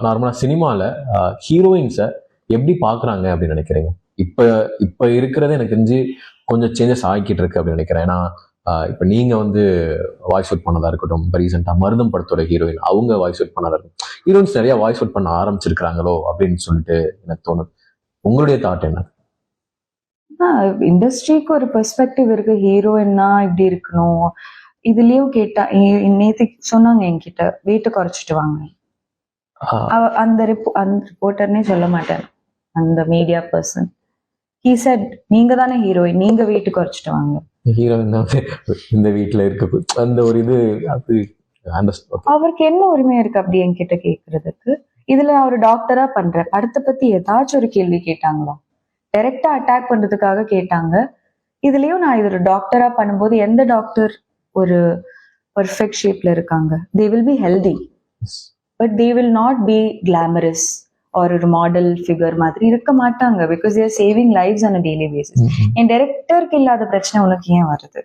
நார்மலா சினிமால ஹீரோயின்ஸை எப்படி பாக்குறாங்க அப்படின்னு நினைக்கிறீங்க? இப்ப இப்ப இருக்கிறது எனக்கு தெரிஞ்சு கொஞ்சம் சேஞ்சஸ் ஆகிக்கிட்டு இருக்கு அப்படின்னு நினைக்கிறேன். ஏன்னா இப்ப நீங்க வந்து வாய்ஸ் அவுட் பண்ணதா இருக்கட்டும், இப்போ ரீசெண்டா மருதம் படத்தோட ஹீரோயின் அவங்க வாய்ஸ் அவுட் பண்ணதா இருக்கட்டும், ஹீரோயின்ஸ் நிறைய வாய்ஸ் அவுட் பண்ண ஆரம்பிச்சிருக்காங்களோ அப்படின்னு சொல்லிட்டு எனக்கு தோணுது. உங்களுடைய தாட் என்ன? இண்டஸ்ட்ரிக்கு ஒரு பெர்ஸ்பெக்டிவ் இருக்கு. ஹீரோயின்னா இப்படி இருக்கணும். இதுலயும் கேட்டா நேத்து சொன்னாங்க என்கிட்ட, வெயிட் குறைச்சிட்டு வாங்க. அந்த ரிப்போர்ட்டர்னே சொல்ல மாட்டேன், அந்த மீடியா பர்சன். ஹீ செட், நீங்க தானே ஹீரோயின், நீங்க வெயிட் குறைச்சிட்டு வாங்க. ஹீரோயின் தான் இந்த வீட்டுல இருக்க அந்த ஒரு இது, அது அவருக்கு என்ன உரிமை இருக்கு அப்படி என்கிட்ட கேக்குறதுக்கு? இதுல அவர் டாக்டரா பண்ற படத்தை பத்தி ஏதாச்சும் ஒரு கேள்வி கேட்டாங்களா? டைரக்டா அட்டாக் பண்றதுக்காக கேட்டாங்க. இதுலயும் நான் இது ஒரு டாக்டரா பண்ணும்போது எந்த டாக்டர் ஒரு பர்ஃபெக்ட் ஷேப்ல இருக்காங்க? They will be healthy, but they will not be glamorous ஒரு மாடல் ஃபிகர் மாதிரி இருக்க மாட்டாங்க. Because they're saving lives on a daily basis. என் டைரக்டருக்கு இல்லாத பிரச்சனை உனக்கு ஏன் வருது?